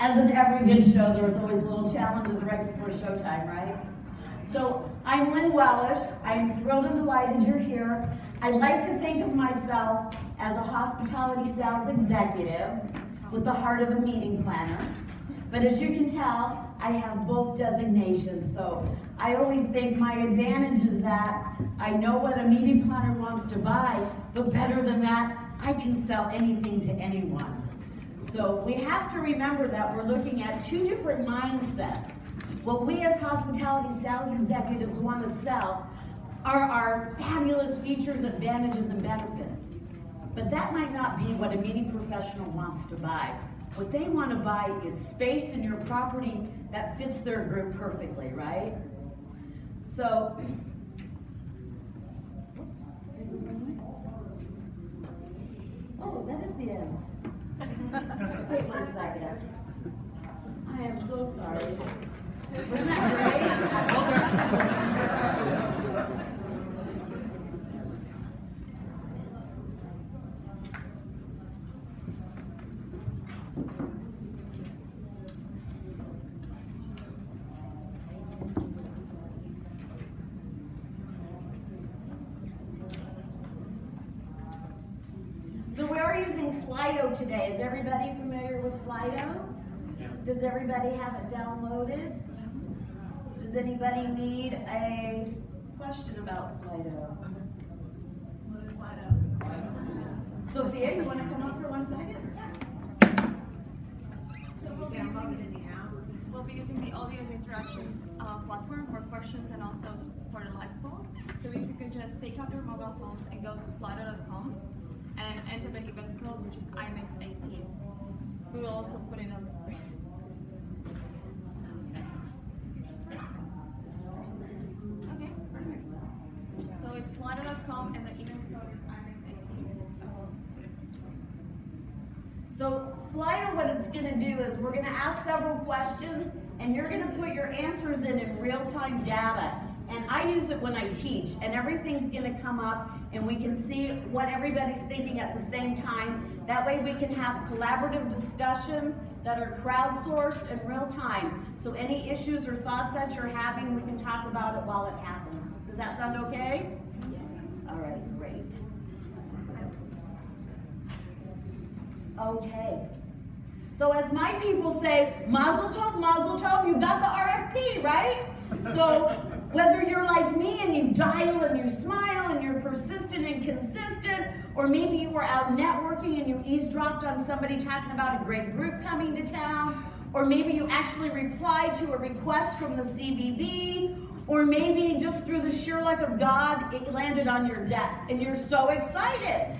as in every good show, there's always little challenges right before showtime, right? So I'm Lynne Wellish. I'm thrilled and delighted you're here. I like to think of myself as a hospitality sales executive with the heart of a meeting planner. But as you can tell, I have both designations. So I always think my advantage is that I know what a meeting planner wants to buy, but better than that, I can sell anything to anyone. So we have to remember that we're looking at two different mindsets. What we as hospitality sales executives want to sell are our fabulous features, advantages, and benefits. But that might not be what a meeting professional wants to buy. What they want to buy is space in your property that fits their group perfectly, right? So, oh, that is the end. Wait 1 second. I am so sorry. Wasn't that great? So we are using Slido today. Is everybody familiar with Slido? Does everybody have it downloaded? Does anybody need a question about Slido? What is Slido? Sophia, you want to come up for 1 second? So we'll be using the app. We'll be using the audio interaction platform for questions and also for the live calls. So if you can just take out your mobile phones and go to slido.com and enter the event code, which is IMAX18. We will also put it on the screen. Okay, perfect. So it's slido.com and the event code is IMAX18. So Slido, what it's going to do is we're going to ask several questions and you're going to put your answers in real-time data. And I use it when I teach, and everything's going to come up and we can see what everybody's thinking at the same time. That way we can have collaborative discussions that are crowdsourced in real time. So any issues or thoughts that you're having, we can talk about it while it happens. Does that sound okay? All right, great. Okay. So as my people say, mazel tov, you got the RFP, right? So whether you're like me and you dial and you smile and you're persistent and consistent, or maybe you were out networking and you eavesdropped on somebody talking about a great group coming to town, or maybe you actually replied to a request from the CVB, or maybe just through the sheer luck of God, it landed on your desk and you're so excited.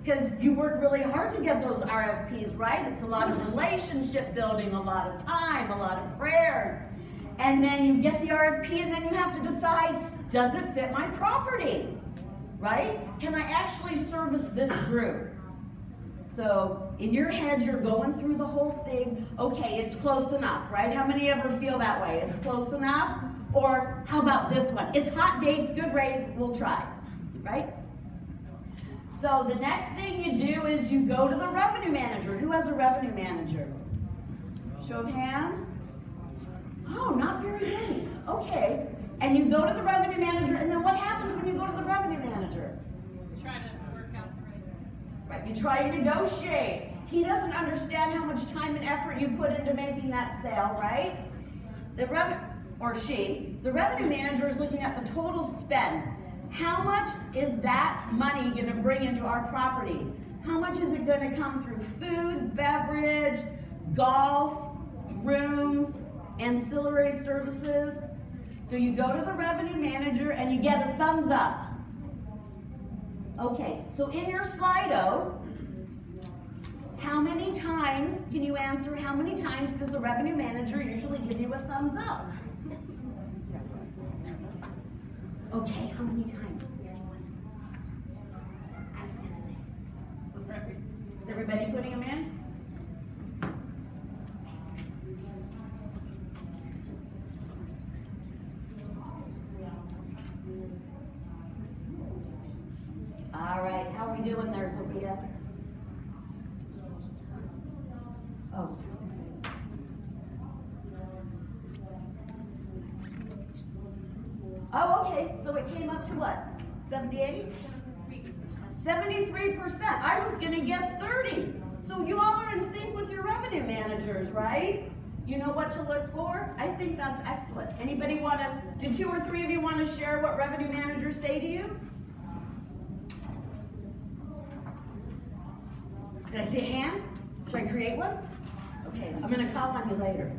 Because you work really hard to get those RFPs, right? It's a lot of relationship building, a lot of time, a lot of prayers. And then you get the RFP and then you have to decide, does it fit my property, right? Can I actually service this group? So in your head, you're going through the whole thing. Okay, it's close enough, right? How many ever feel that way? It's close enough? Or how about this one? It's hot dates, good rates, we'll try, right? So the next thing you do is you go to the revenue manager. Who has a revenue manager? Show of hands. Oh, not very many. Okay. And you go to the revenue manager, and then what happens when you go to the revenue manager? Try to work out the rates. Right, you try to negotiate. He doesn't understand how much time and effort you put into making that sale, right? The revenue manager is looking at the total spend. How much is that money going to bring into our property? How much is it going to come through food, beverage, golf, rooms, ancillary services? So you go to the revenue manager and you get a thumbs up. Okay, so in your Slido, how many times, can you answer, how many times does the revenue manager usually give you a thumbs up? Okay, how many times? I was going to say. Is everybody putting them in? All right, how are we doing there, Sophia? Oh. Oh, okay, so it came up to what, 78? 73%. I was gonna guess 30. So you all are in sync with your revenue managers, right? You know what to look for? I think that's excellent. Anybody wanna, do 2 or 3 of you wanna share what revenue managers say to you? Did I see a hand? Should I create one? Okay, I'm gonna call on you later.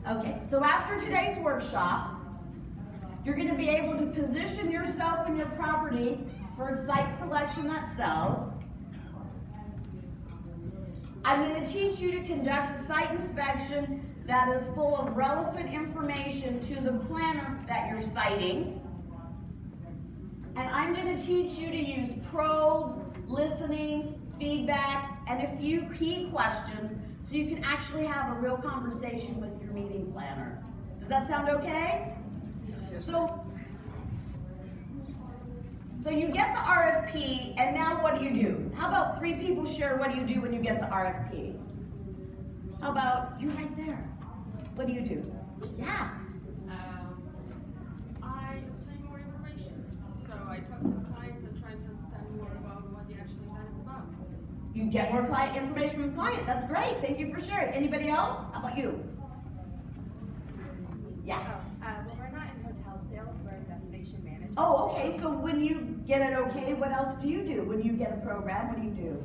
Okay, so after today's workshop, you're gonna be able to position yourself and your property for a site selection that sells. I'm gonna teach you to conduct a site inspection that is full of relevant information to the planner that you're citing. And I'm gonna teach you to use probes, listening, feedback, and a few key questions so you can actually have a real conversation with your meeting planner. Does that sound okay? So you get the RFP, and now what do? How about 3 people share what do you do when you get the RFP? How about you right there? What do you do? Yeah. I obtain more information. So I talk to the client and try to understand more about what the actual event is about. You get more client information from the client. That's great. Thank you for sharing. Anybody else? How about you? Yeah. Well, we're not in hotel sales, we're in destination management. Oh, okay. So when you get it okay, what else do you do? When you get a program, what do you do?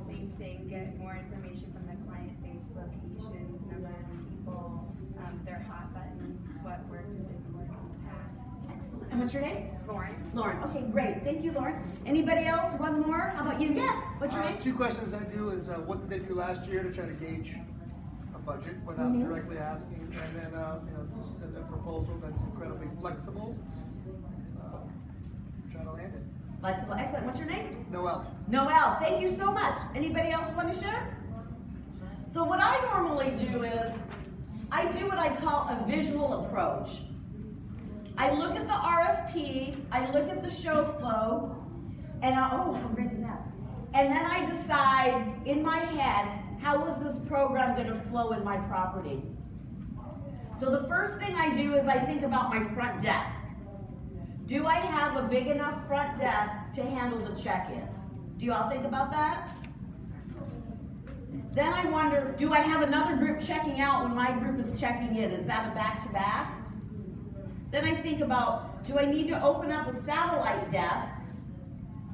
Same thing, get more information from the client, things, locations, number of people, their hot buttons, what worked or didn't work in the past. Excellent. And what's your name? Lauren? Lauren. Okay, great. Thank you, Lauren. Anybody else? One more? How about you? Yes. What's your name? 2 questions I do is what did they do last year to try to gauge a budget without directly asking, and then just send a proposal that's incredibly flexible. Try to land it. Flexible. Excellent. What's your name? Noel. Noel. Thank you so much. Anybody else want to share? So what I normally do is I do what I call a visual approach. I look at the RFP, I look at the show flow, and oh, how great is that? And then I decide in my head, how is this program going to flow in my property? So the first thing I do is I think about my front desk. Do I have a big enough front desk to handle the check-in? Do you all think about that? Then I wonder, do I have another group checking out when my group is checking in? Is that a back-to-back? Then I think about, do I need to open up a satellite desk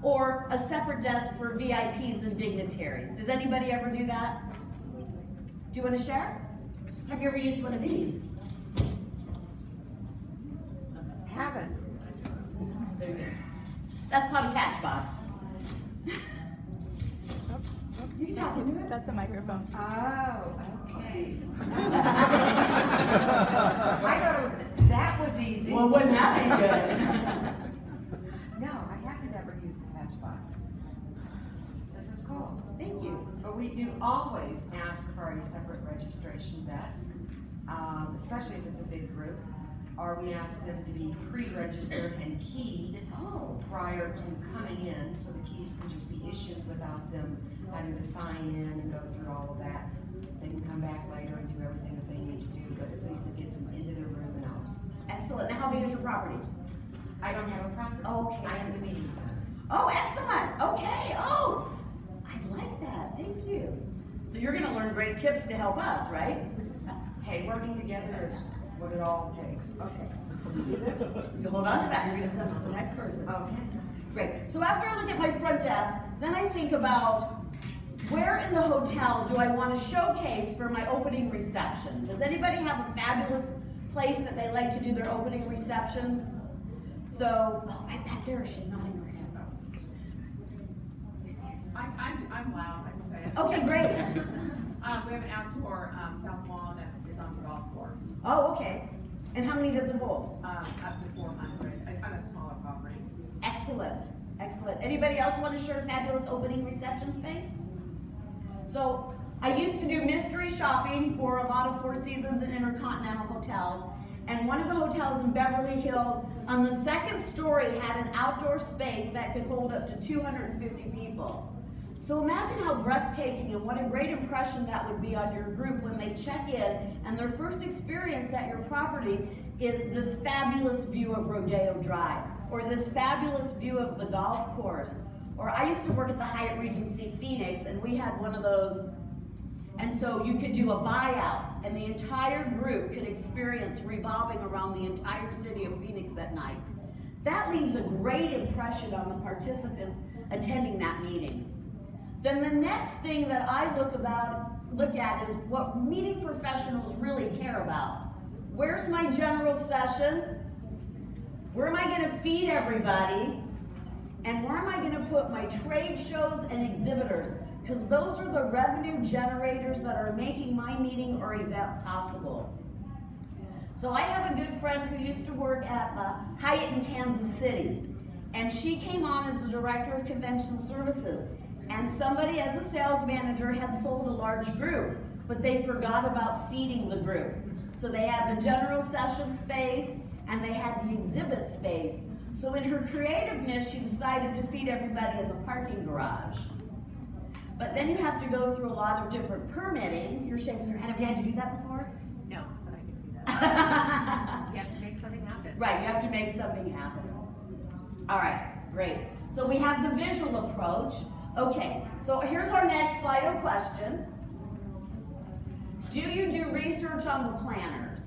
or a separate desk for VIPs and dignitaries? Does anybody ever do that? Do you want to share? Have you ever used one of these? Haven't. That's called a catch box. You can talk into it. That's the microphone. Oh, okay. I thought that was easy. Well, wouldn't that be good? No, I haven't ever used a catch box. This is cool. Thank you. But we do always ask for a separate registration desk, especially if it's a big group, or we ask them to be pre-registered and keyed prior to coming in, so the keys can just be issued without them having to sign in and go through all of that. They can come back later and do everything that they need to do, but at least it gets them into their room and out. Excellent. Now, how big is your property? I don't have a property. Okay. I am the meeting planner. Oh, excellent. Okay. Oh, I like that. Thank you. So you're going to learn great tips to help us, right? Hey, working together is what it all takes. Okay. You hold on to that. You're going to send it to the next person. Okay. Great. So after I look at my front desk, then I think about where in the hotel do I want to showcase for my opening reception? Does anybody have a fabulous place that they like to do their opening receptions? So, right back there, she's nodding her head. You see her? I'm loud, I can say it. Okay, great. We have an outdoor South Lawn that is on the golf course, Oh, okay. And how many does it hold? up to 400, on a smaller property. Excellent, excellent. Anybody else want to share a fabulous opening reception space? So, I used to do mystery shopping for a lot of Four Seasons and Intercontinental hotels. And one of the hotels in Beverly Hills, on the second story, had an outdoor space that could hold up to 250 people. So imagine how breathtaking and what a great impression that would be on your group when they check in and their first experience at your property is this fabulous view of Rodeo Drive, or this fabulous view of the golf course. Or I used to work at the Hyatt Regency Phoenix, and we had one of those, and so you could do a buyout, and the entire group could experience revolving around the entire city of Phoenix at night. That leaves a great impression on the participants attending that meeting. Then the next thing that I look at is what meeting professionals really care about. Where's my general session? Where am I going to feed everybody? And where am I going to put my trade shows and exhibitors? Because those are the revenue generators that are making my meeting or event possible. So I have a good friend who used to work at the Hyatt in Kansas City, and she came on as the director of convention services. And somebody as a sales manager had sold a large group, but they forgot about feeding the group. So they had the general session space and they had the exhibit space. So in her creativeness, she decided to feed everybody in the parking garage. But then you have to go through a lot of different permitting. You're shaking your head. Have you had to do that before? No, but I can see that. You have to make something happen. Right, you have to make something happen. All right, great. So we have the visual approach. Okay, so here's our next Slido question. Do you do research on the planners?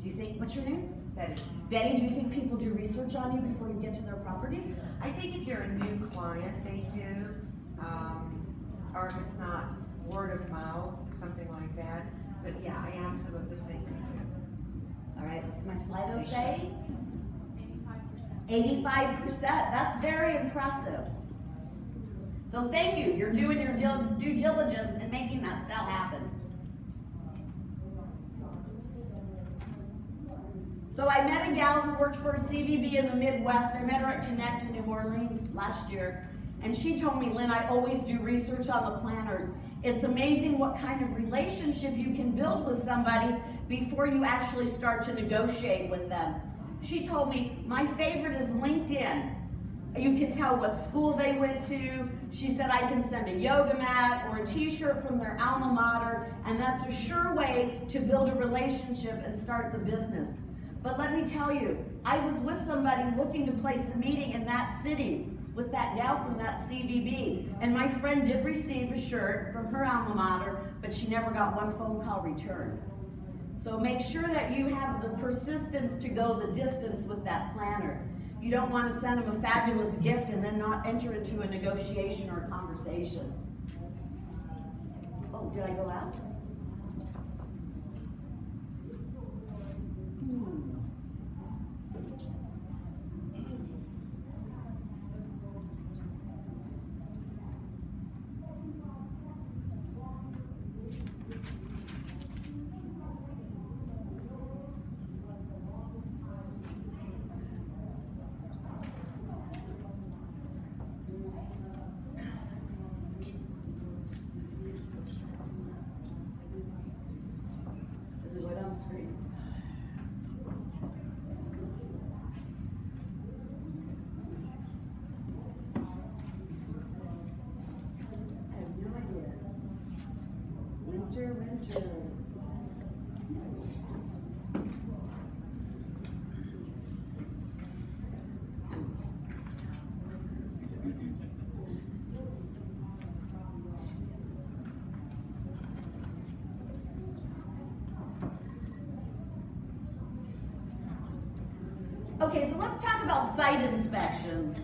Do you think, what's your name? Betty. Betty, do you think people do research on you before you get to their property? I think if you're a new client, they do, or if it's not word of mouth, something like that. But yeah, I absolutely think they do. All right, what's my Slido say? 85%. 85%, that's very impressive. So thank you, you're doing your due diligence and making that sell happen. So I met a gal who worked for a CVB in the Midwest. I met her at Connect in New Orleans last year, and she told me, Lynn, I always do research on the planners. It's amazing what kind of relationship you can build with somebody before you actually start to negotiate with them. She told me, my favorite is LinkedIn. You can tell what school they went to. She said I can send a yoga mat or a t-shirt from their alma mater, and that's a sure way to build a relationship and start the business. But let me tell you, I was with somebody looking to place a meeting in that city with that gal from that CVB, and my friend did receive a shirt from her alma mater, but she never got one phone call returned. So make sure that you have the persistence to go the distance with that planner. You don't want to send them a fabulous gift and then not enter into a negotiation or a conversation. Oh, did I go out? Does it go down the screen? I have no idea. Winter. Okay, so let's talk about site inspections.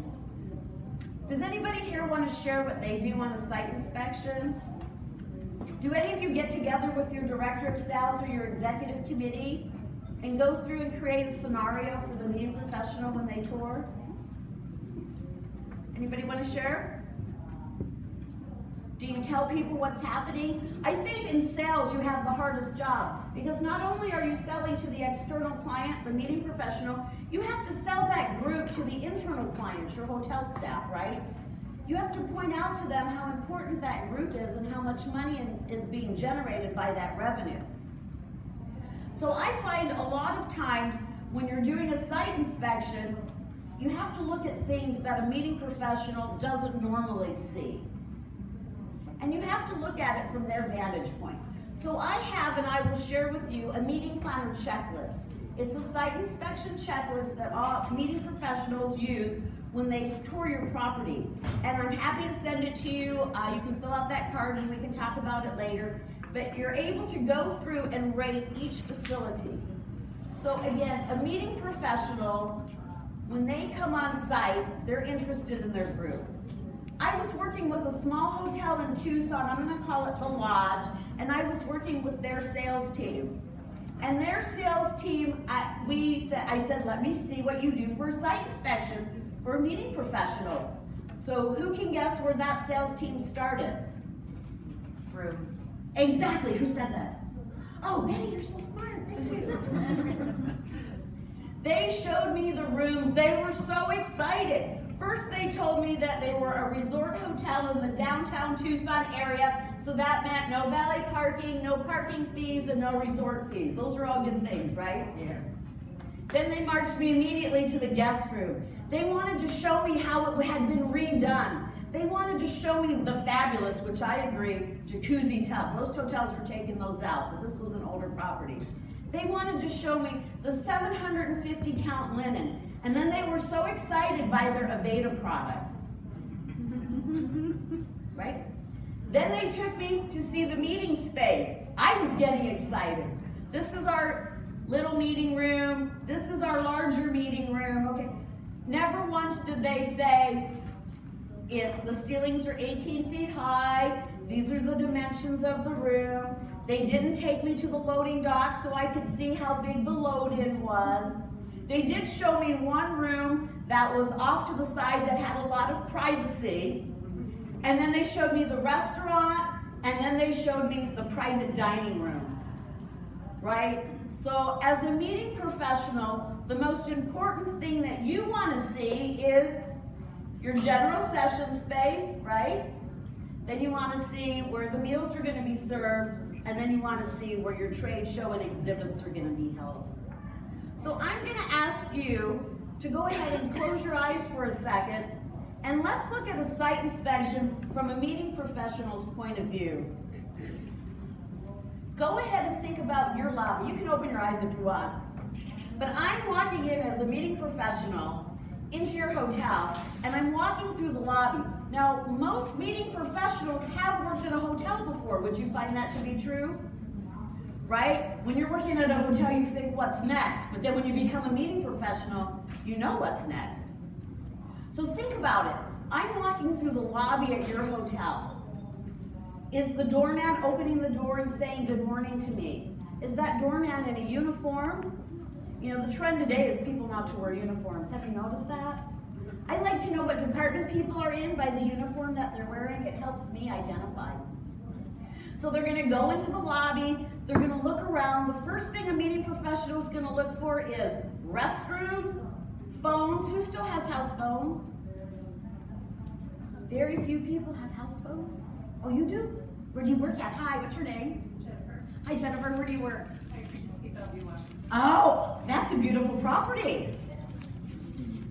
Does anybody here want to share what they do on a site inspection? Do any of you get together with your director of sales or your executive committee and go through and create a scenario for the meeting professional when they tour? Anybody want to share? Do you tell people what's happening? I think in sales you have the hardest job because not only are you selling to the external client, the meeting professional, you have to sell that group to the internal clients, your hotel staff, right? You have to point out to them how important that group is and how much money is being generated by that revenue. So I find a lot of times when you're doing a site inspection, you have to look at things that a meeting professional doesn't normally see. And you have to look at it from their vantage point. So I have, and I will share with you, a meeting planner checklist. It's a site inspection checklist that all meeting professionals use when they tour your property. And I'm happy to send it to you. You can fill out that card and we can talk about it later. But you're able to go through and rate each facility. So again, a meeting professional, when they come on site, they're interested in their group. I was working with a small hotel in Tucson, I'm gonna call it The Lodge, and I was working with their sales team. And their sales team, I said, let me see what you do for a site inspection for a meeting professional. So who can guess where that sales team started? Rooms. Exactly, who said that? Oh, Betty, you're so smart, thank you. They showed me the rooms, they were so excited. First, they told me that they were a resort hotel in the downtown Tucson area, so that meant no valet parking, no parking fees, and no resort fees. Those are all good things, right? Yeah. Then they marched me immediately to the guest room. They wanted to show me how it had been redone. They wanted to show me the fabulous, which I agree, jacuzzi tub. Most hotels were taking those out, but this was an older property. They wanted to show me the 750 count linen. And then they were so excited by their Aveda products. Right? Then they took me to see the meeting space. I was getting excited. This is our little meeting room. This is our larger meeting room. Okay. Never once did they say, the ceilings are 18 feet high. These are the dimensions of the room. They didn't take me to the loading dock so I could see how big the load-in was. They did show me one room that was off to the side that had a lot of privacy. And then they showed me the restaurant, and then they showed me the private dining room, right? So as a meeting professional, the most important thing that you want to see is your general session space, right? Then you want to see where the meals are going to be served, and then you want to see where your trade show and exhibits are going to be held. So I'm going to ask you to go ahead and close your eyes for a second, and let's look at a site inspection from a meeting professional's point of view. Go ahead and think about your lobby. You can open your eyes if you want. But I'm walking in as a meeting professional into your hotel, and I'm walking through the lobby. Now, most meeting professionals have worked at a hotel before. Would you find that to be true? Right? When you're working at a hotel, you think, what's next? But then when you become a meeting professional, you know what's next. So think about it. I'm walking through the lobby at your hotel. Is the doorman opening the door and saying good morning to me? Is that doorman in a uniform? You know, the trend today is people not to wear uniforms. Have you noticed that? I like to know what department people are in by the uniform that they're wearing. It helps me identify. So they're going to go into the lobby. They're going to look around. The first thing a meeting professional is going to look for is restrooms, phones. Who still has house phones? Very few people have house phones. Oh, you do? Where do you work at? Hi, what's your name? Jennifer. Hi, Jennifer. Where do you work? Washington. Oh, that's a beautiful property.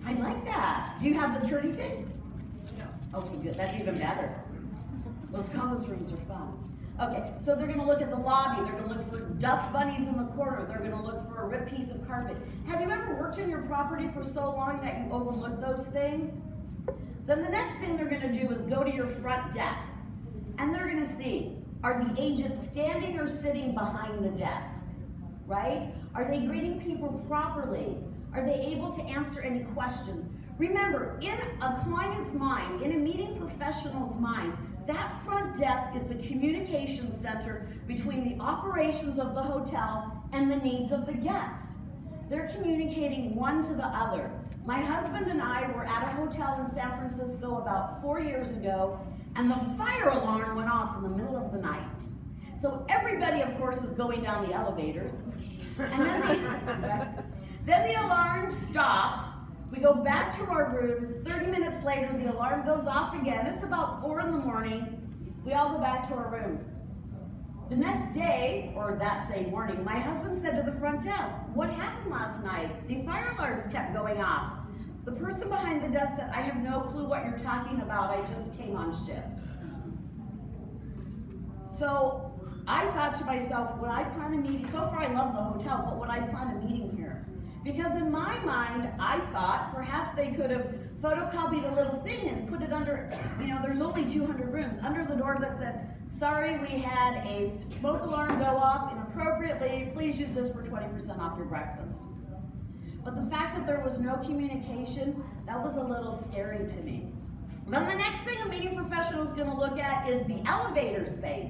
I like that. Do you have the attorney thing? No. Okay, good. That's even better. Those conference rooms are fun. Okay, so they're going to look at the lobby. They're going to look for dust bunnies in the corner. They're going to look for a ripped piece of carpet. Have you ever worked in your property for so long that you overlook those things? Then the next thing they're going to do is go to your front desk. And they're going to see, are the agents standing or sitting behind the desk? Right? Are they greeting people properly? Are they able to answer any questions? Remember, in a client's mind, in a meeting professional's mind, that front desk is the communication center between the operations of the hotel and the needs of the guest. They're communicating one to the other. My husband and I were at a hotel in San Francisco about 4 years ago, and the fire alarm went off in the middle of the night. So everybody, of course, is going down the elevators, and then the alarm stops. We go back to our rooms. 30 minutes later, the alarm goes off again. It's about 4 in the morning. We all go back to our rooms. The next day, or that same morning, my husband said to the front desk, "What happened last night? The fire alarms kept going off." The person behind the desk said, I have no clue what you're talking about, I just came on shift. So I thought to myself, would I plan a meeting? So far I love the hotel, but would I plan a meeting here? Because in my mind, I thought perhaps they could have photocopied a little thing and put it under, there's only 200 rooms, under the door that said, sorry, we had a smoke alarm go off inappropriately, please use this for 20% off your breakfast. But the fact that there was no communication, that was a little scary to me. Then the next thing a meeting professional is gonna look at is the elevator space,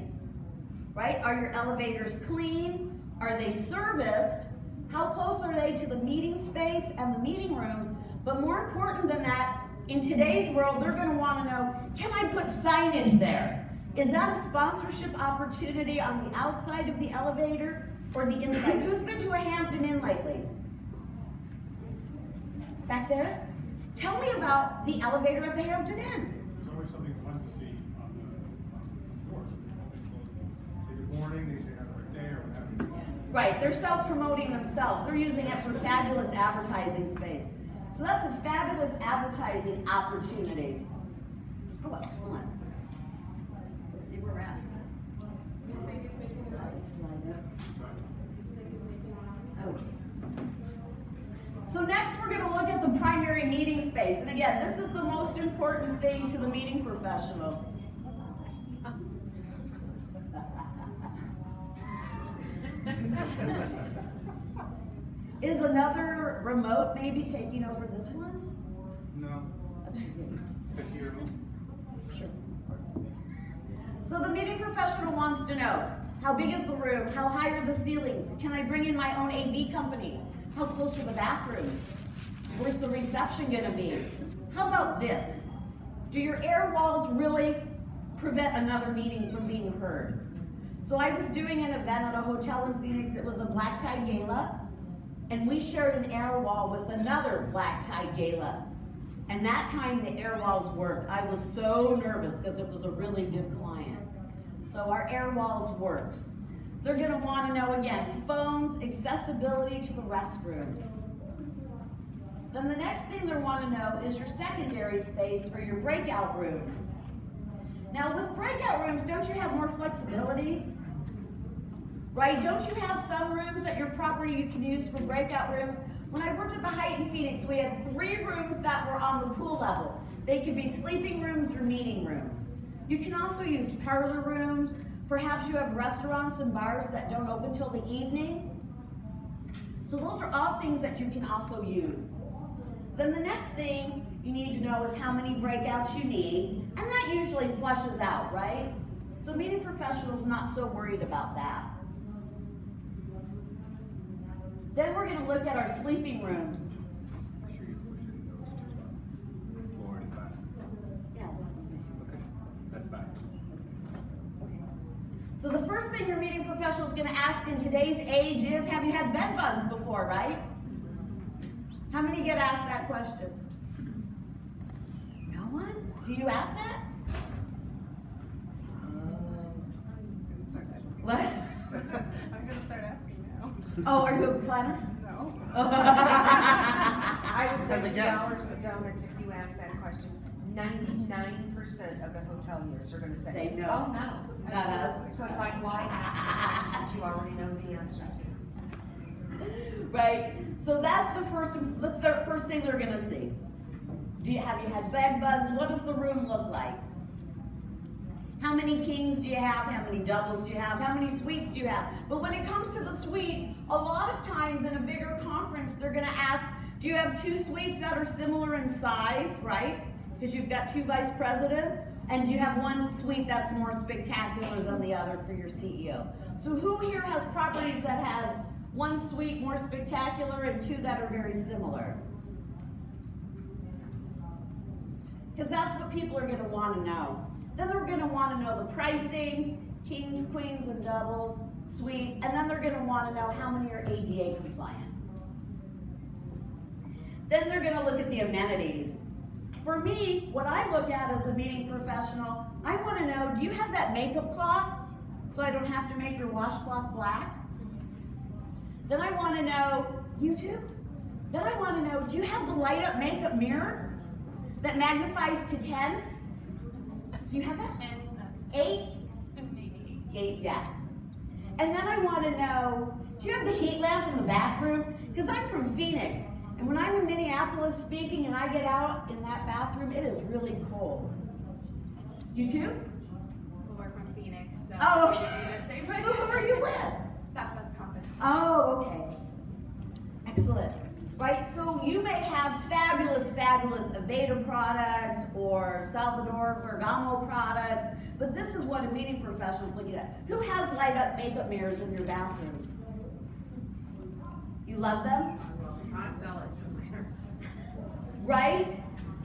right? Are your elevators clean? Are they serviced? How close are they to the meeting space and the meeting rooms? But more important than that, in today's world, they're gonna wanna know, can I put signage there? Is that a sponsorship opportunity on the outside of the elevator or the inside? Who's been to a Hampton Inn lately? Back there? Tell me about the elevator at the Hampton Inn. There's always something fun to see on the floor. Say good morning, they say have a great day, or what have you. Right, they're self-promoting themselves. They're using it for fabulous advertising space. So that's a fabulous advertising opportunity. Oh, excellent. Let's see where we're at. Slide up. Okay. So next we're going to look at the primary meeting space. And again, this is the most important thing to the meeting professional. Is another remote maybe taking over this one? No. It's here. Sure. So the meeting professional wants to know, how big is the room? How high are the ceilings? Can I bring in my own AV company? How close are the bathrooms? Where's the reception gonna be? How about this? Do your air walls really prevent another meeting from being heard? So I was doing an event at a hotel in Phoenix. It was a black tie gala, and we shared an air wall with another black tie gala. And that time the air walls worked. I was so nervous because it was a really good client. So our air walls worked. They're gonna wanna know again, phones, accessibility to the restrooms. Then the next thing they wanna know is your secondary space or your breakout rooms. Now with breakout rooms, don't you have more flexibility? Right, don't you have some rooms at your property you can use for breakout rooms? When I worked at the Hyatt in Phoenix, we had 3 rooms that were on the pool level. They could be sleeping rooms or meeting rooms. You can also use parlor rooms. Perhaps you have restaurants and bars that don't open till the evening. So those are all things that you can also use. Then the next thing you need to know is how many breakouts you need, and that usually flushes out, right? So meeting professionals not so worried about that. Then we're gonna look at our sleeping rooms. Floor and back. Yeah, this one. Okay, that's back. So the first thing your meeting professional is going to ask in today's age is, have you had bed bugs before, right? How many get asked that question? No one? Do you ask that? What? I'm gonna start asking now. Oh, are you a planner? No. I would As a bet guest. dollars to donuts if you ask that question. 99% of the hoteliers are gonna say, Say no. oh, no. Not us. So it's like, why ask a question that you already know the answer to? Right? So that's the first thing they're going to see. Have you had bed bugs? What does the room look like? How many kings do you have? How many doubles do you have? How many suites do you have? But when it comes to the suites, a lot of times in a bigger conference, they're going to ask, do you have 2 suites that are similar in size, right? Because you've got 2 vice presidents, and you have 1 suite that's more spectacular than the other for your CEO. So who here has properties that has 1 suite more spectacular and 2 that are very similar? Because that's what people are going to want to know. Then they're going to want to know the pricing, kings, queens, and doubles, suites, and then they're going to want to know how many are ADA compliant. Then they're going to look at the amenities. For me, what I look at as a meeting professional, I want to know, do you have that makeup cloth so I don't have to make your washcloth black? Then I want to know, YouTube, Then I want to know, do you have the light up makeup mirror that magnifies to 10? Do you have that? 8? Maybe 8, yeah. And then I want to know, do you have the heat lamp in the bathroom? Because I'm from Phoenix, and when I'm in Minneapolis speaking and I get out in that bathroom, it is really cold. You too? Well, we're from Phoenix, so. Oh, we do the same so who are you with? Southwest Conference. Oh, okay. Excellent. Right, so you may have fabulous Aveda products or Salvador Ferragamo products, but this is what a meeting professional is looking at. Who has light up makeup mirrors in your bathroom? You love them? I sell it to minors. Right?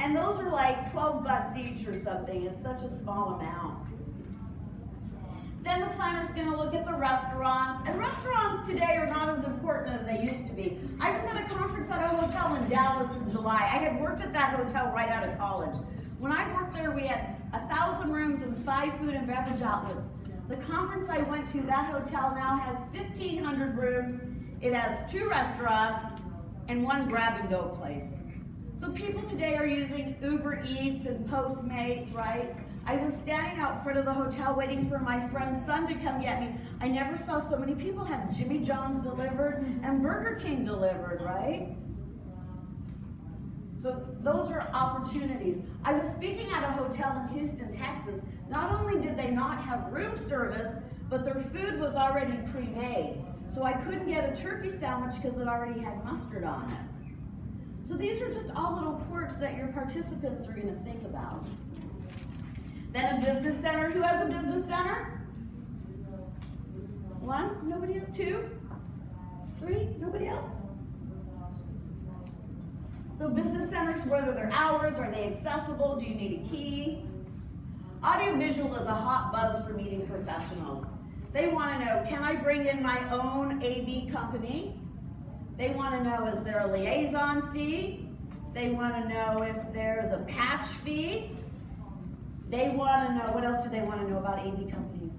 And those are like 12 bucks each or something. It's such a small amount. Then the planner's going to look at the restaurants, and restaurants today are not as important as they used to be. I was at a conference at a hotel in Dallas in July. I had worked at that hotel right out of college. When I worked there, we had 1,000 rooms and 5 food and beverage outlets. The conference I went to, that hotel now has 1,500 rooms. It has 2 restaurants and 1 grab-and-go place. So people today are using Uber Eats and Postmates, right? I was standing out front of the hotel waiting for my friend's son to come get me. I never saw so many people have Jimmy John's delivered and Burger King delivered, right? So those are opportunities. I was speaking at a hotel in Houston, Texas. Not only did they not have room service, but their food was already pre-made. So I couldn't get a turkey sandwich because it already had mustard on it. So these are just all little quirks that your participants are going to think about. Then a business center. Who has a business center? 1? Nobody else? 2? 3? Nobody else? So business centers, what are their hours? Are they accessible? Do you need a key? Audiovisual is a hot buzz for meeting professionals. They want to know, can I bring in my own AV company? They want to know, is there a liaison fee? They want to know if there's a patch fee. They want to know, what else do they want to know about AV companies?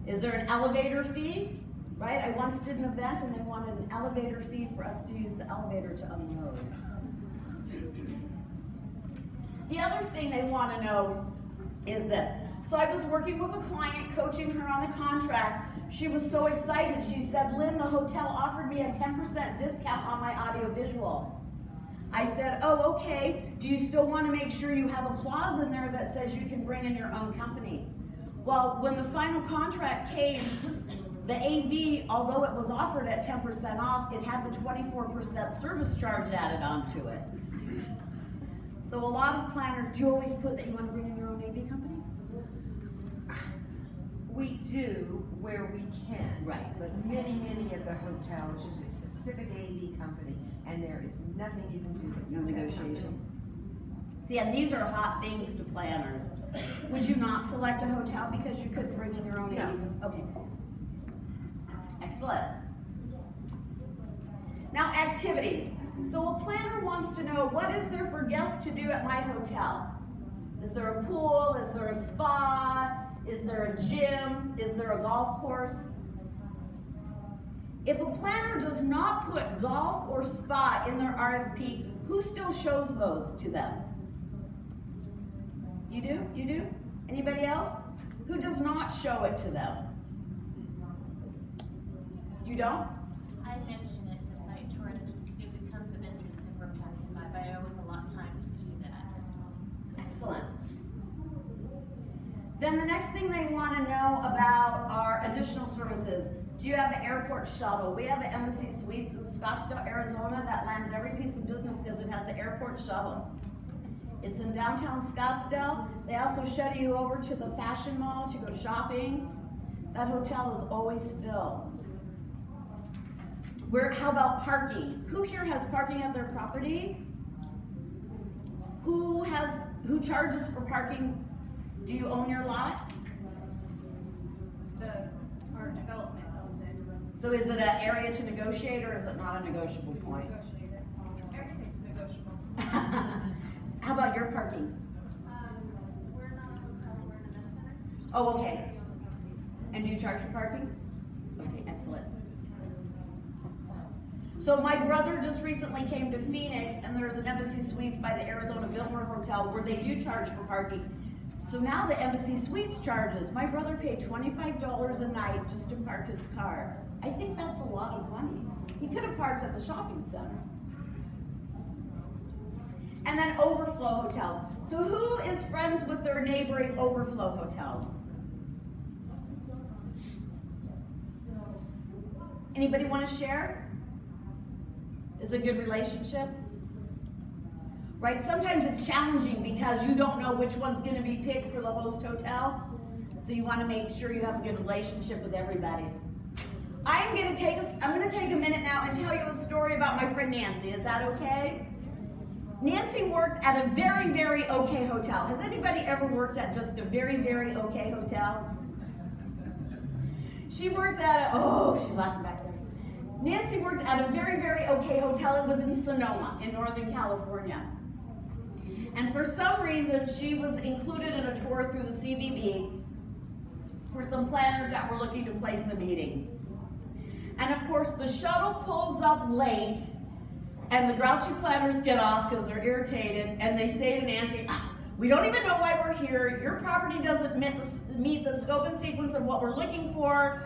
Is there an elevator fee? Right? I once did an event and they wanted an elevator fee for us to use the elevator to unload. The other thing they want to know is this. So I was working with a client, coaching her on a contract. She was so excited. She said, Lynn, the hotel offered me a 10% discount on my audiovisual. I said, oh, okay. Do you still want to make sure you have a clause in there that says you can bring in your own company? Well, when the final contract came, the AV, although it was offered at 10% off, it had the 24% service charge added onto it. So a lot of planners, do you always put that you want to bring in your own AV company? We do where we can. Right. But many of the hotels use a specific AV company, and there is nothing you can do but No use that negotiation. company. See, and these are hot things to planners. Would you not select a hotel because you couldn't bring in your own AV? Okay. Excellent. Now, activities. So a planner wants to know, what is there for guests to do at my hotel? Is there a pool? Is there a spa? Is there a gym? Is there a golf course? If a planner does not put golf or spa in their RFP, who still shows those to them? You do? You do? Anybody else? Who does not show it to them? You don't? I mention it in the site tour, and if it becomes of interest, then we're passing by, but I always allot time to do that as well. Excellent. Then the next thing they want to know about are additional services. Do you have an airport shuttle? We have an Embassy Suites in Scottsdale, Arizona that lands every piece of business because it has an airport shuttle. It's in downtown Scottsdale. They also shuttle you over to the fashion mall to go shopping. That hotel is always filled. How about parking? Who here has parking at their property? Who charges for parking? Do you own your lot? Our development owns it. So is it an area to negotiate or is it not a negotiable point? Everything's negotiable. How about your parking? We're not a hotel, we're an event center. Oh, okay. And do you charge for parking? Okay, excellent. So my brother just recently came to Phoenix, and there's an Embassy Suites by the Arizona Biltmore Hotel where they do charge for parking. So now the Embassy Suites charges. My brother paid $25 a night just to park his car. I think that's a lot of money. He could have parked at the shopping center. And then overflow hotels. So who is friends with their neighboring overflow hotels? Anybody want to share? Is it a good relationship? Right? Sometimes it's challenging because you don't know which one's going to be picked for the host hotel. So you want to make sure you have a good relationship with everybody. I'm going to take a minute now and tell you a story about my friend Nancy. Is that okay? Nancy worked at a very, very okay hotel. Has anybody ever worked at just a very, very okay hotel? She worked at she's laughing back there. Nancy worked at a very, very okay hotel. It was in Sonoma, in Northern California. And for some reason, she was included in a tour through the CVB for some planners that were looking to place a meeting. And of course, the shuttle pulls up late, and the grouchy planners get off because they're irritated, and they say to Nancy, we don't even know why we're here. Your property doesn't meet the scope and sequence of what we're looking for.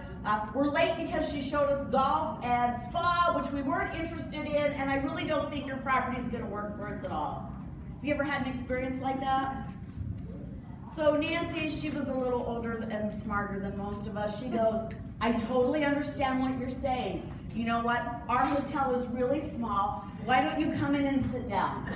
We're late because she showed us golf and spa, which we weren't interested in, and I really don't think your property is going to work for us at all. Have you ever had an experience like that? So Nancy, she was a little older and smarter than most of us. She goes, I totally understand what you're saying. You know what? Our hotel is really small. Why don't you come in and sit down?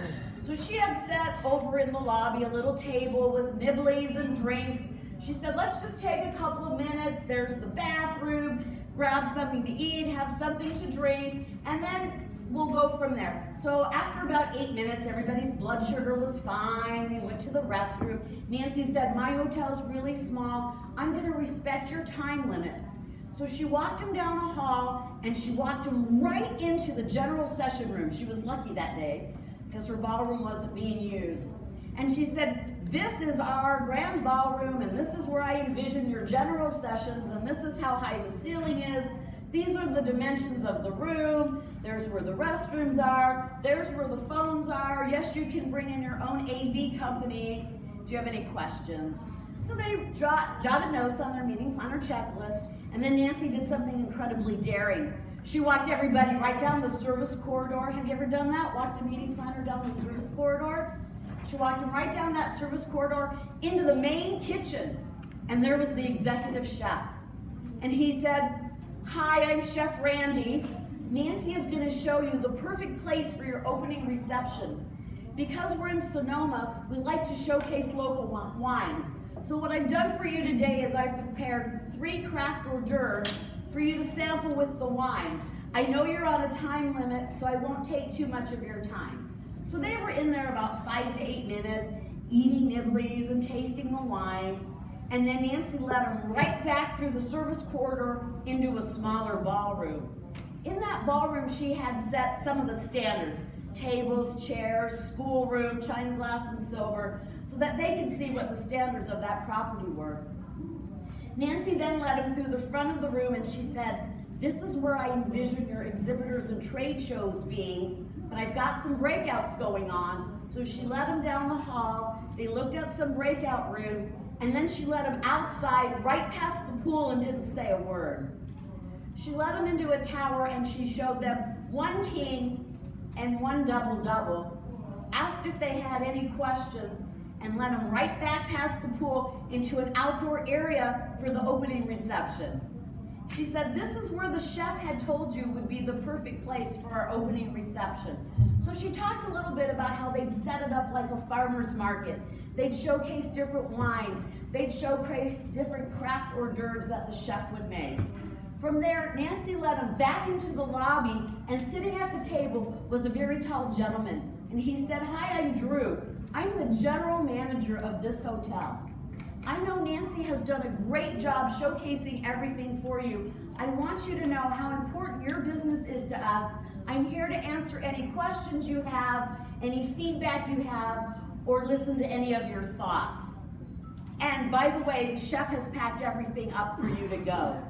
So she had set over in the lobby a little table with nibblies and drinks. She said, let's just take a couple of minutes. There's the bathroom. Grab something to eat, have something to drink, and then we'll go from there. So after about 8 minutes, everybody's blood sugar was fine. They went to the restroom. Nancy said, my hotel's really small. I'm going to respect your time limit. So she walked him down the hall, and she walked him right into the general session room. She was lucky that day because her ballroom wasn't being used. And she said, this is our grand ballroom, and this is where I envision your general sessions, and this is how high the ceiling is. These are the dimensions of the room. There's where the restrooms are. There's where the phones are. Yes, you can bring in your own AV company. Do you have any questions? So they jotted notes on their meeting planner checklist, and then Nancy did something incredibly daring. She walked everybody right down the service corridor. Have you ever done that? Walked a meeting planner down the service corridor? She walked him right down that service corridor into the main kitchen, and there was the executive chef. And he said, hi, I'm Chef Randy. Nancy is going to show you the perfect place for your opening reception. Because we're in Sonoma, we like to showcase local wines. So what I've done for you today is I've prepared 3 craft hors d'oeuvres for you to sample with the wines. I know you're on a time limit, so I won't take too much of your time. So they were in there about 5 to 8 minutes, eating nibblies and tasting the wine. And then Nancy led them right back through the service corridor into a smaller ballroom. In that ballroom, she had set some of the standards, tables, chairs, schoolroom, china glass and silver, so that they could see what the standards of that property were. Nancy then led them through the front of the room, and she said, this is where I envision your exhibitors and trade shows being, but I've got some breakouts going on. So she led them down the hall, they looked at some breakout rooms, and then she led them outside, right past the pool, and didn't say a word. She led them into a tower, and she showed them 1 king and 1 double-double, asked if they had any questions, and led them right back past the pool into an outdoor area for the opening reception. She said, this is where the chef had told you would be the perfect place for our opening reception. So she talked a little bit about how they'd set it up like a farmer's market. They'd showcase different wines. They'd showcase different craft hors d'oeuvres that the chef would make. From there, Nancy led them back into the lobby, and sitting at the table was a very tall gentleman. And he said, hi, I'm Drew. I'm the general manager of this hotel. I know Nancy has done a great job showcasing everything for you. I want you to know how important your business is to us. I'm here to answer any questions you have, any feedback you have, or listen to any of your thoughts. And by the way, the chef has packed everything up for you to go.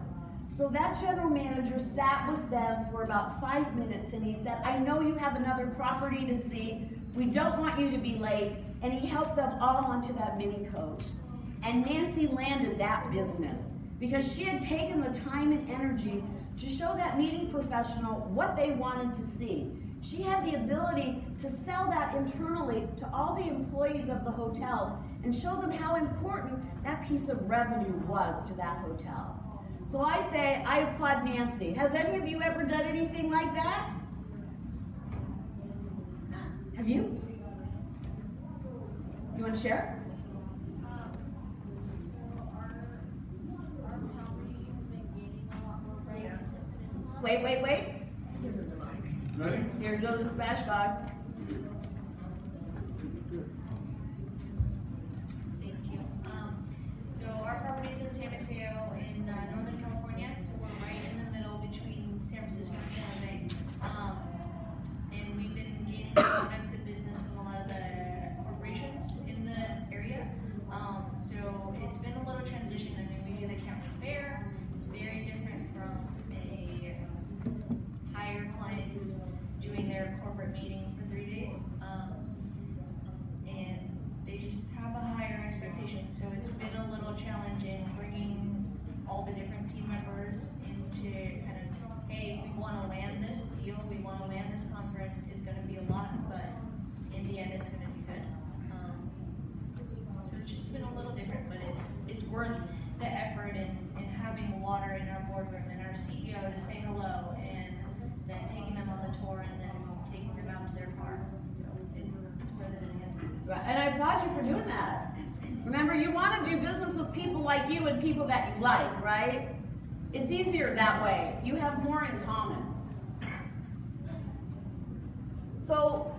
So that general manager sat with them for about 5 minutes and he said, I know you have another property to see. We don't want you to be late. And he helped them all onto that mini coach. And Nancy landed that business because she had taken the time and energy to show that meeting professional what they wanted to see. She had the ability to sell that internally to all the employees of the hotel and show them how important that piece of revenue was to that hotel. So I say, I applaud Nancy. Have any of you ever done anything like that? Have you? You want to share? Wait. Ready? Here goes the smash box. Thank you. So our property is in San Mateo in Northern California, so we're right in the middle between San Francisco and San Jose. And we've been gaining a lot of the business from a lot of the corporations in the area. So it's been a little transition. I mean, we do the county fair. It's very different from a higher client who's doing their corporate meeting for 3 days. And they just have a higher expectation. So it's been a little challenging bringing all the different team members into kind of, hey, we want to land this deal, we want to land this conference. It's going to be a lot, but in the end, it's going to be good. So it's just been a little different, but it's worth the effort in having water in our boardroom and our CEO to say hello and then taking them on the tour and then taking them out to their car. So it's worth it in the end. Right, and I applaud you for doing that. Remember, you want to do business with people like you and people that you like, right? It's easier that way. You have more in common. So,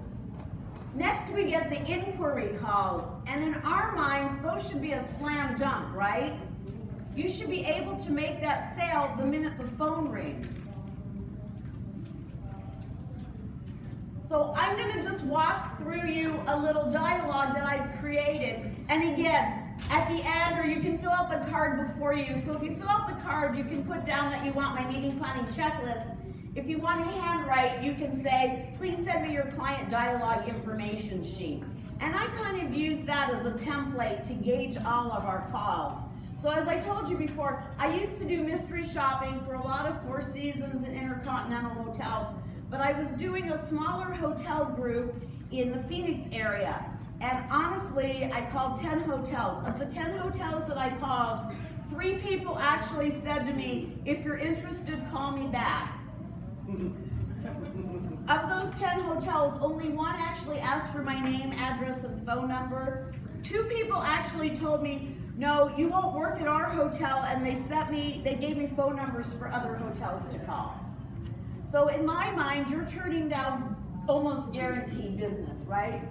next we get the inquiry calls, and in our minds, those should be a slam dunk, right? You should be able to make that sale the minute the phone rings. So I'm going to just walk through you a little dialogue that I've created. And again, at the end, or you can fill out the card before you. So if you fill out the card, you can put down that you want my meeting planning checklist. If you want to handwrite, you can say, please send me your client dialogue information sheet. And I kind of use that as a template to gauge all of our calls. So as I told you before, I used to do mystery shopping for a lot of Four Seasons and Intercontinental hotels, but I was doing a smaller hotel group in the Phoenix area. And honestly, I called 10 hotels. Of the 10 hotels that I called, 3 people actually said to me, if you're interested, call me back. Of those 10 hotels, only 1 actually asked for my name, address, and phone number. 2 people actually told me, no, you won't work at our hotel, and they gave me phone numbers for other hotels to call. So in my mind, you're turning down almost guaranteed business, right?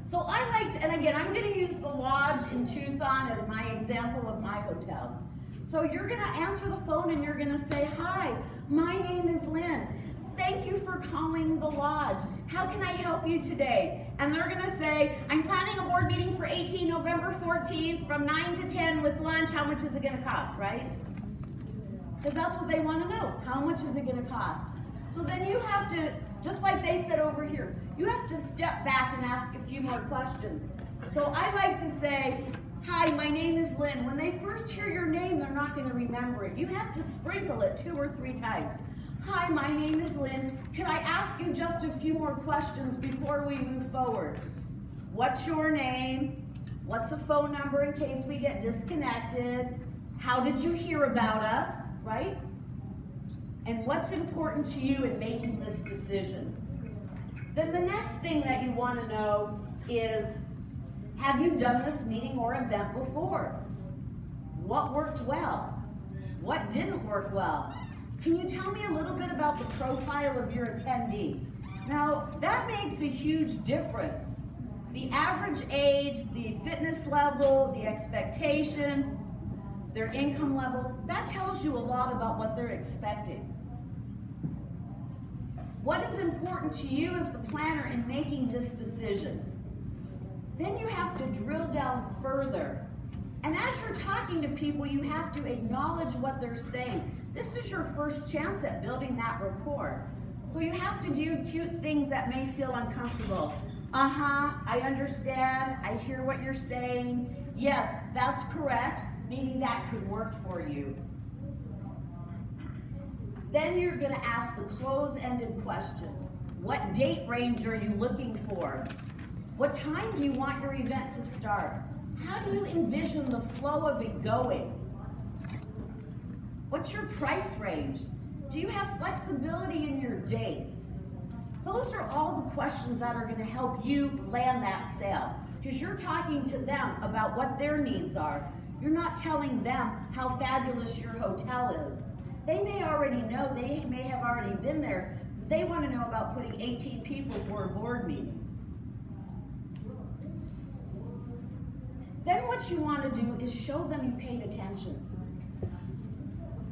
So I liked, and again, I'm gonna use the Lodge in Tucson as my example of my hotel. So you're gonna answer the phone and you're gonna say, hi, my name is Lynn. Thank you for calling the Lodge. How can I help you today? And they're gonna say, I'm planning a board meeting for November 14th from 9 to 10 with lunch. How much is it gonna cost, right? Because that's what they wanna know. How much is it gonna cost? So then you have to, just like they said over here, you have to step back and ask a few more questions. So I like to say, hi, my name is Lynn. When they first hear your name, they're not gonna remember it. You have to sprinkle it 2 or 3 times. Hi, my name is Lynn. Can I ask you just a few more questions before we move forward? What's your name? What's a phone number in case we get disconnected? How did you hear about us, right? And what's important to you in making this decision? Then the next thing that you want to know is, have you done this meeting or event before? What worked well? What didn't work well? Can you tell me a little bit about the profile of your attendee? Now, that makes a huge difference. The average age, the fitness level, the expectation, their income level, that tells you a lot about what they're expecting. What is important to you as the planner in making this decision? Then you have to drill down further And as you're talking to people, you have to acknowledge what they're saying. This is your first chance at building that rapport. So you have to do cute things that may feel uncomfortable. I understand, I hear what you're saying. Yes, that's correct. Maybe that could work for you. Then you're gonna ask the close-ended questions. What date range are you looking for? What time do you want your event to start? How do you envision the flow of it going? What's your price range? Do you have flexibility in your dates? Those are all the questions that are going to help you land that sale, because you're talking to them about what their needs are. You're not telling them how fabulous your hotel is. They may already know, they may have already been there. They want to know about putting 18 people for a board meeting. Then what you want to do is show them you paid attention.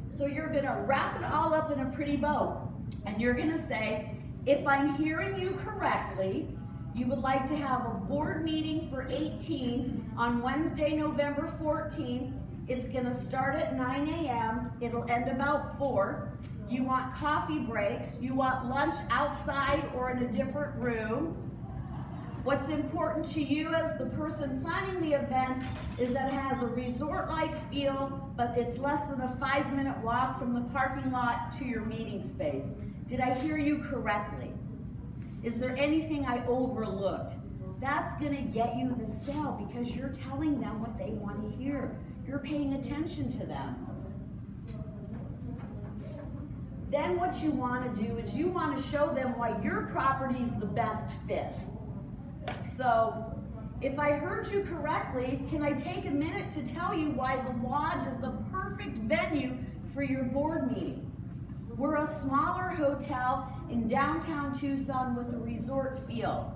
So you're going to wrap it all up in a pretty bow, and you're going to say, if I'm hearing you correctly, you would like to have a board meeting for 18 on Wednesday, November 14th. It's going to start at 9 a.m. It'll end about 4. You want coffee breaks. You want lunch outside or in a different room. What's important to you as the person planning the event is that it has a resort-like feel, but it's less than a 5-minute walk from the parking lot to your meeting space. Did I hear you correctly? Is there anything I overlooked? That's gonna get you the sale because you're telling them what they want to hear. You're paying attention to them. Then what you want to do is you want to show them why your property's the best fit. So, if I heard you correctly, can I take a minute to tell you why the Lodge is the perfect venue for your board meeting? We're a smaller hotel in downtown Tucson with a resort feel.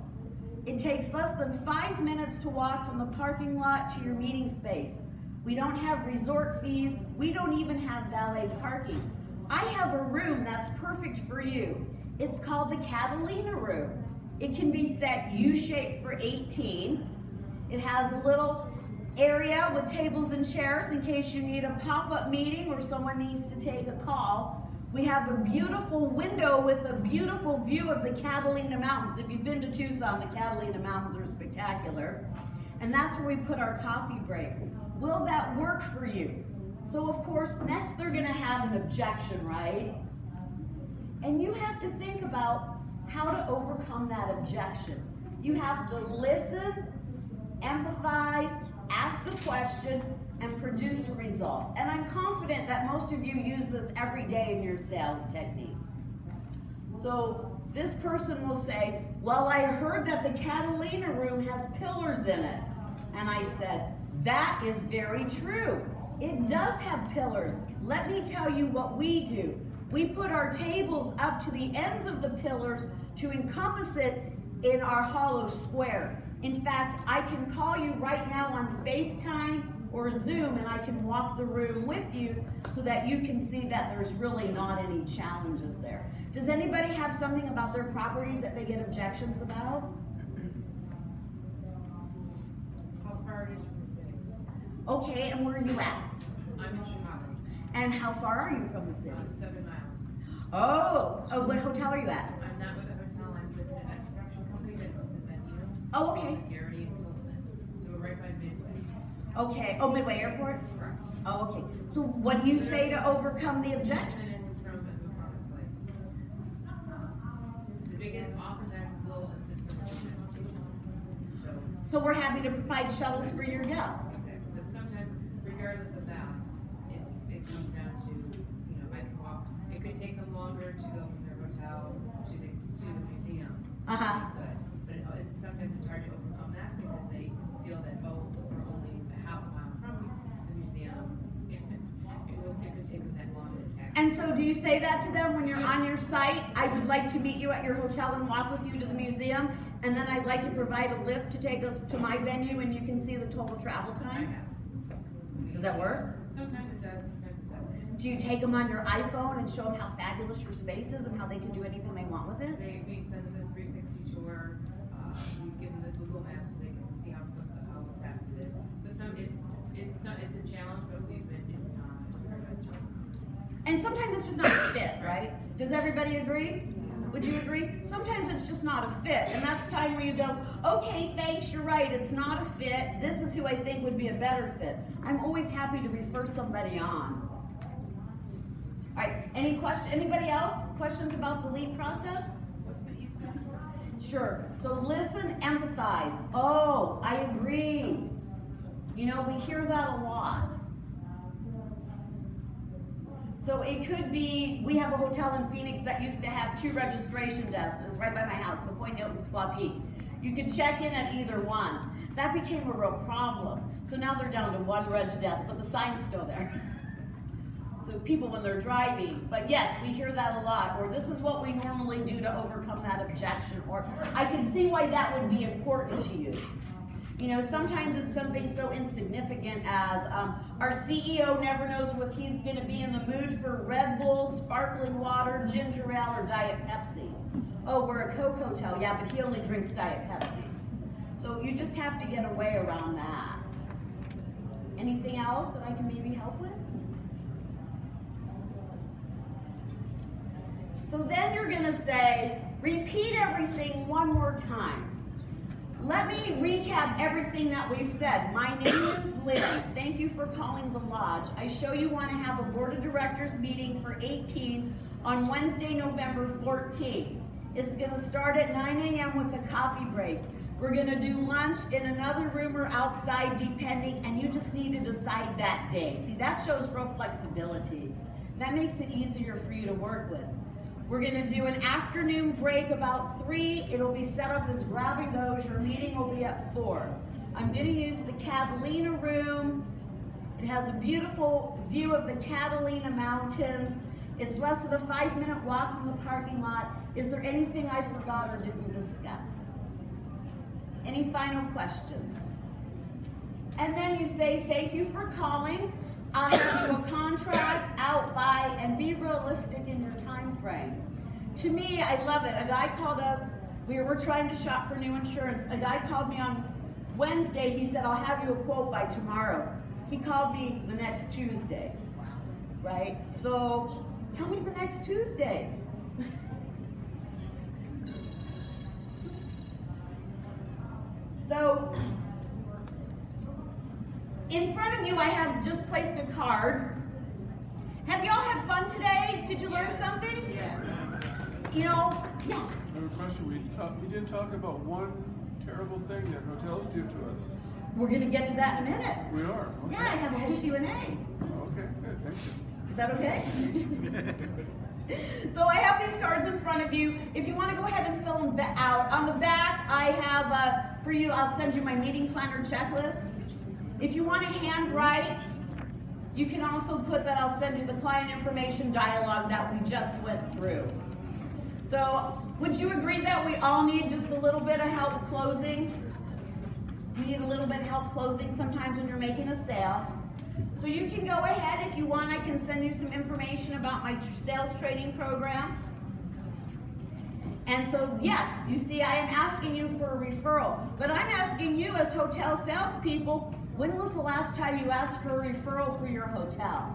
It takes less than 5 minutes to walk from the parking lot to your meeting space. We don't have resort fees. We don't even have valet parking. I have a room that's perfect for you. It's called the Catalina Room. It can be set U-shaped for 18. It has a little area with tables and chairs in case you need a pop-up meeting or someone needs to take a call. We have a beautiful window with a beautiful view of the Catalina Mountains. If you've been to Tucson, the Catalina Mountains are spectacular. And that's where we put our coffee break. Will that work for you? So of course, next they're gonna have an objection, right? And you have to think about how to overcome that objection. You have to listen, empathize, ask a question, and produce a result. And I'm confident that most of you use this every day in your sales techniques. So this person will say, well, I heard that the Catalina Room has pillars in it. And I said, that is very true. It does have pillars. Let me tell you what we do. We put our tables up to the ends of the pillars to encompass it in our hollow square. In fact, I can call you right now on FaceTime or Zoom and I can walk the room with you so that you can see that there's really not any challenges there. Does anybody have something about their property that they get objections about? How far it is from the city? Okay, and where are you at? I'm in Chicago. And how far are you from the city? 7 miles. Oh, what hotel are you at? I'm not with a hotel, I'm with an event production company that owns a venue. Oh, okay. Garrity and Wilson. So we're right by Midway. Okay, oh, Midway Airport? Correct. Oh, okay. So what do you say to overcome the objection? Tenants from the marketplace. The biggest, oftentimes will assist them with transportation. So we're happy to provide shuttles for your guests. Exactly, but sometimes, regardless of that, it comes down to, I can walk, it could take them longer to go from their hotel to the museum. Uh-huh. But it's sometimes it's hard to overcome that because they feel that, we're only a half a mile from the museum. It could take them that long to taxi. And so do you say that to them when you're on your site? I would like to meet you at your hotel and walk with you to the museum, and then I'd like to provide a lift to take us to my venue and you can see the total travel I time? have. Does that work? Sometimes it does, sometimes it doesn't. Do you take them on your iPhone and show them how fabulous your space is and how they can do anything they want with it? We send them the 360 tour, we give them the Google Maps so they can see how fast it is. But a challenge, but we've been doing our best to. And sometimes it's just not a fit, right? Does everybody agree? Would you agree? Sometimes it's just not a fit, and that's time where you go, okay, thanks, you're right, it's not a fit. This is who I think would be a better fit. I'm always happy to refer somebody on. All right, anybody else? Questions about the LEAP process? Sure. So listen, empathize. Oh, I agree. You know, we hear that a lot. So it could be, we have a hotel in Phoenix that used to have 2 registration desks. It's right by my house, the Point Hilton Squaw Peak. You could check in at either one. That became a real problem. So now they're down to 1 reg desk, but the sign's still there. So people when they're driving, but yes, we hear that a lot, or this is what we normally do to overcome that objection, or I can see why that would be important to you. You know, sometimes it's something so insignificant as our CEO never knows if he's going to be in the mood for Red Bull, sparkling water, ginger ale, or Diet Pepsi. Oh, we're a Coke hotel, yeah, but he only drinks Diet Pepsi. So you just have to get a way around that. Anything else that I can maybe help with? So then you're going to say, repeat everything one more time. Let me recap everything that we've said. My name is Lynne. Thank you for calling the lodge. I show you want to have a board of directors meeting for 18 on Wednesday, November 14th. It's going to start at 9 a.m. with a coffee break. We're going to do lunch in another room or outside depending, and you just need to decide that day. See, that shows real flexibility. That makes it easier for you to work with. We're going to do an afternoon break about 3. It'll be set up as grab and goes. Your meeting will be at 4. I'm going to use the Catalina room. It has a beautiful view of the Catalina Mountains. It's less than a 5-minute walk from the parking lot. Is there anything I forgot or didn't discuss? Any final questions? And then you say, thank you for calling. I'll have you a contract out by, and be realistic in your time frame. To me, I love it. A guy called us, we were trying to shop for new insurance. A guy called me on Wednesday. He said, I'll have you a quote by tomorrow. He called me the next Tuesday, right? So tell me the next Tuesday. So, in front of you, I have just placed a card. Have y'all had fun today? Did you learn something? Yes. You know, yes. I have a question. We didn't talk about one terrible thing that hotels do to us. We're going to get to that in a minute. We are? Okay. Yeah, I have a whole Q&A. Okay, good. Thank you. Is that okay? So I have these cards in front of you. If you want to go ahead and fill them out. On the back, I have, for you, I'll send you my meeting planner checklist. If you want to handwrite, you can also put that I'll send you the client information dialogue that we just went through. So would you agree that we all need just a little bit of help closing? You need a little bit of help closing sometimes when you're making a sale. So you can go ahead if you want. I can send you some information about my sales training program. And so, yes, you see, I am asking you for a referral, but I'm asking you as hotel salespeople, when was the last time you asked for a referral for your hotel?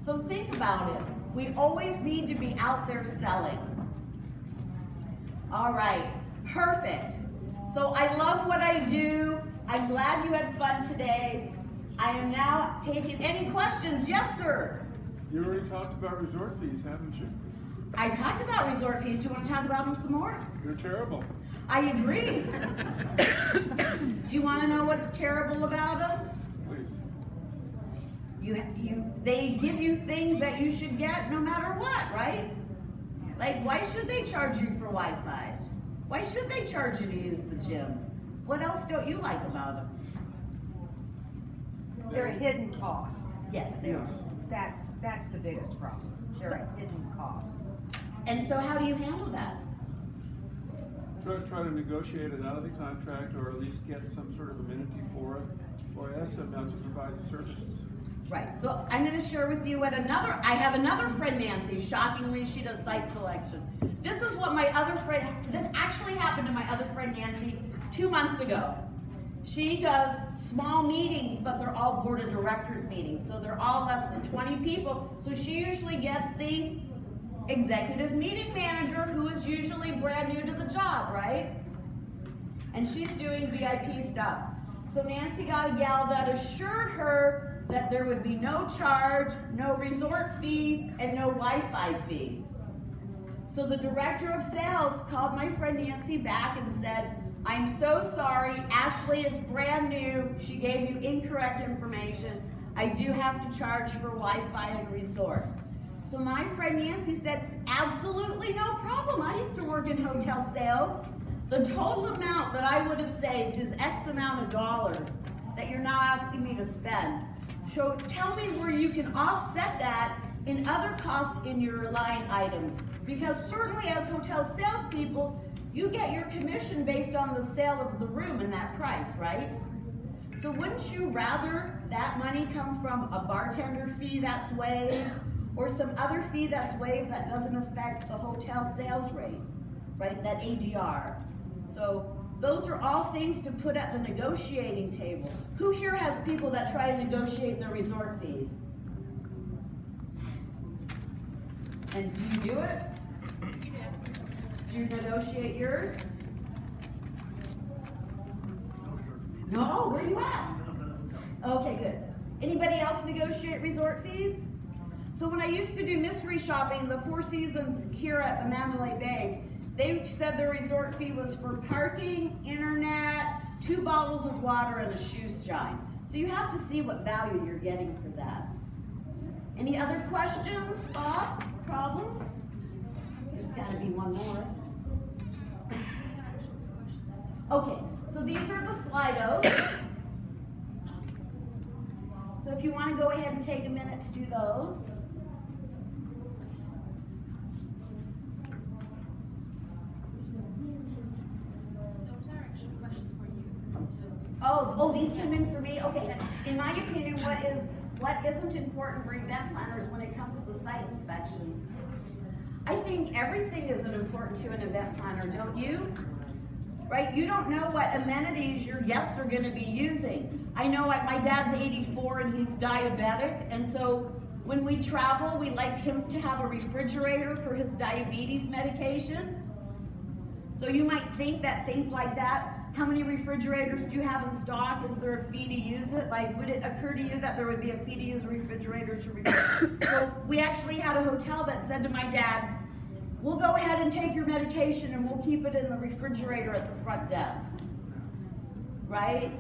So think about it. We always need to be out there selling. All right, perfect. So I love what I do. I'm glad you had fun today. I am now taking any questions. Yes, sir. You already talked about resort fees, haven't you? I talked about resort fees. Do you want to talk about them some more? They're terrible. I agree. Do you want to know what's terrible about them? Please. They give you things that you should get no matter what, right? Like, why should they charge you for Wi-Fi? Why should they charge you to use the gym? What else don't you like about them? They're a hidden cost. Yes, they are. That's the biggest problem. They're a hidden cost. And so how do you handle that? Try to negotiate it out of the contract, or at least get some sort of amenity for it, or ask them now to provide the services. Right, so I'm going to share with you I have another friend, Nancy. Shockingly, she does site selection. This is what this actually happened to my other friend, Nancy, 2 months ago. She does small meetings, but they're all board of directors meetings, so they're all less than 20 people. So she usually gets the executive meeting manager, who is usually brand new to the job, right? And she's doing VIP stuff. So Nancy got a gal that assured her that there would be no charge, no resort fee, and no Wi-Fi fee. So the director of sales called my friend Nancy back and said, I'm so sorry, Ashley is brand new, she gave you incorrect information. I do have to charge for Wi-Fi and resort. So my friend Nancy said, absolutely no problem, I used to work in hotel sales. The total amount that I would have saved is X amount of dollars that you're now asking me to spend. So tell me where you can offset that in other costs in your line items. Because certainly as hotel salespeople, you get your commission based on the sale of the room and that price, right? So wouldn't you rather that money come from a bartender fee that's waived or some other fee that's waived that doesn't affect the hotel sales rate, right? That ADR. So those are all things to put at the negotiating table. Who here has people that try to negotiate their resort fees? And do you do it? Do you negotiate yours? No, where are you at? Okay, good. Anybody else negotiate resort fees? So when I used to do mystery shopping, the Four Seasons here at the Mandalay Bay, they said their resort fee was for parking, internet, 2 bottles of water, and a shoe shine. So you have to see what value you're getting for that. Any other questions, thoughts, problems? There's gotta be one more. Okay, so these are the Slidos. So if you want to go ahead and take a minute to do those. Those are actually questions for you. Oh, these came in for me? Okay. In my opinion, what isn't important for event planners when it comes to the site inspection? I think everything isn't important to an event planner, don't you? Right? You don't know what amenities your guests are going to be using. I know my dad's 84 and he's diabetic, and so when we travel, we like him to have a refrigerator for his diabetes medication. So you might think that things like that, how many refrigerators do you have in stock? Is there a fee to use it? Like, would it occur to you that there would be a fee to use a refrigerator So we actually had a hotel that said to my dad, we'll go ahead and take your medication and we'll keep it in the refrigerator at the front desk. Right?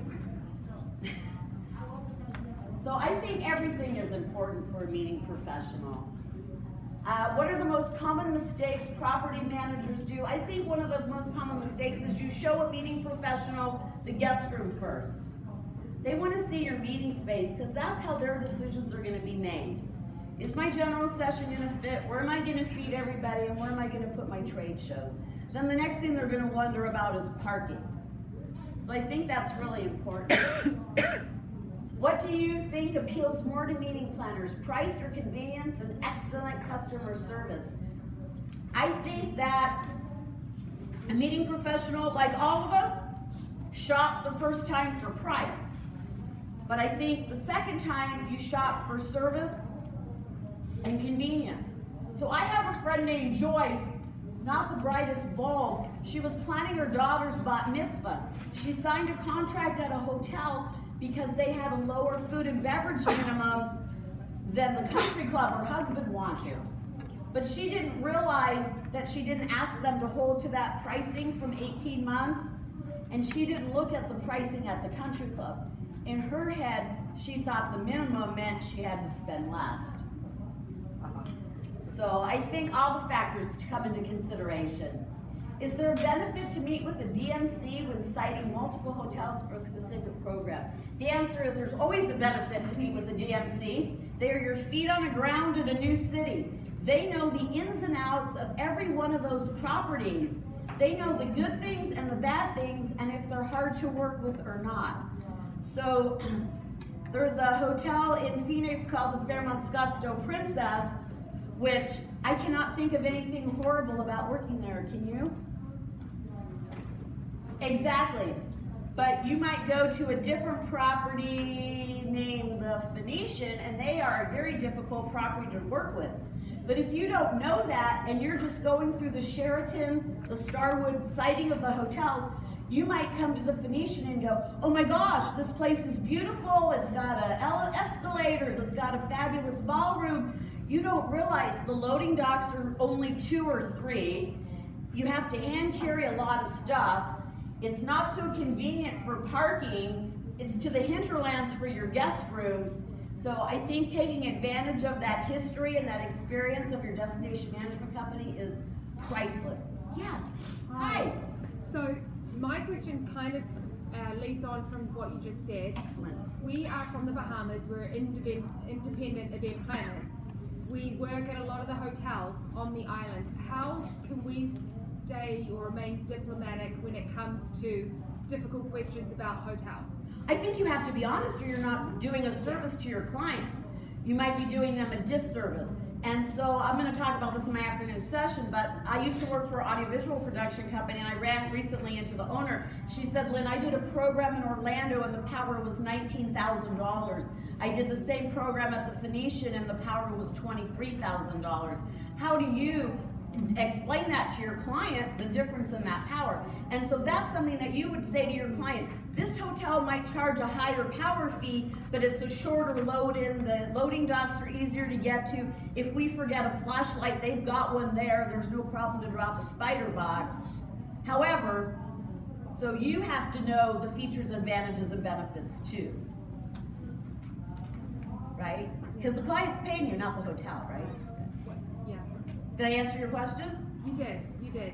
So I think everything is important for a meeting professional. What are the most common mistakes property managers do? I think one of the most common mistakes is you show a meeting professional the guest room first. They want to see your meeting space because that's how their decisions are going to be made. Is my general session going to fit? Where am I going to feed everybody? And where am I going to put my trade shows? Then the next thing they're going to wonder about is parking. So I think that's really important. What do you think appeals more to meeting planners, price or convenience and excellent customer service? I think that a meeting professional, like all of us, shop the first time for price. But I think the second time you shop for service and convenience. So I have a friend named Joyce, not the brightest bulb. She was planning her daughter's bat mitzvah. She signed a contract at a hotel because they had a lower food and beverage minimum than the country club her husband wanted. But she didn't realize that she didn't ask them to hold to that pricing from 18 months, and she didn't look at the pricing at the country club. In her head, she thought the minimum meant she had to spend less. So I think all the factors come into consideration. Is there a benefit to meet with a DMC when citing multiple hotels for a specific program? The answer is there's always a benefit to meet with a DMC. They are your feet on the ground in a new city. They know the ins and outs of every one of those properties. They know the good things and the bad things and if they're hard to work with or not. So there's a hotel in Phoenix called the Fairmont Scottsdale Princess, which I cannot think of anything horrible about working there, can you? Exactly. But you might go to a different property named the Phoenician, and they are a very difficult property to work with. But if you don't know that, and you're just going through the Sheraton, the Starwood sighting of the hotels, you might come to the Phoenician and go, oh my gosh, this place is beautiful, it's got escalators, it's got a fabulous ballroom. You don't realize the loading docks are only 2 or 3. You have to hand carry a lot of stuff. It's not so convenient for parking. It's to the hinterlands for your guest rooms. So I think taking advantage of that history and that experience of your destination management company is priceless. Yes. Hi. So my question kind of leads on from what you just said. Excellent. We are from the Bahamas. We're independent event planners. We work at a lot of the hotels on the island. How can we stay or remain diplomatic when it comes to difficult questions about hotels? I think you have to be honest, or you're not doing a service to your client. You might be doing them a disservice. And so I'm going to talk about this in my afternoon session, but I used to work for an audiovisual production company, and I ran recently into the owner. She said, Lynn, I did a program in Orlando and the power was $19,000. I did the same program at the Phoenician and the power was $23,000. How do you explain that to your client, the difference in that power? And so that's something that you would say to your client. This hotel might charge a higher power fee, but it's a shorter load in. The loading docks are easier to get to. If we forget a flashlight, they've got one there. There's no problem to drop a spider box. However, so you have to know the features, advantages, and benefits too. Right? Because the client's paying you, not the hotel, right? Yeah. Did I answer your question? You did,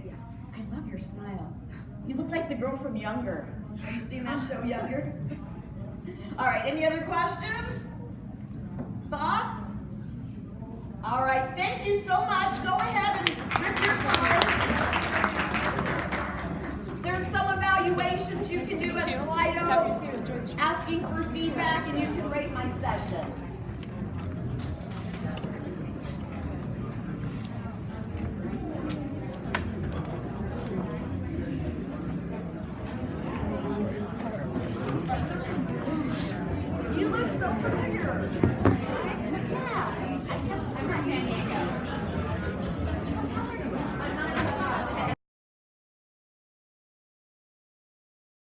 yeah. I love your smile. You look like the girl from Younger. Have you seen that show, Younger? All right, any other questions? Thoughts? All right, thank you so much. Go ahead and rip your card. There's some evaluations you can do at Slido, asking for feedback, and you can rate my session. You look so familiar.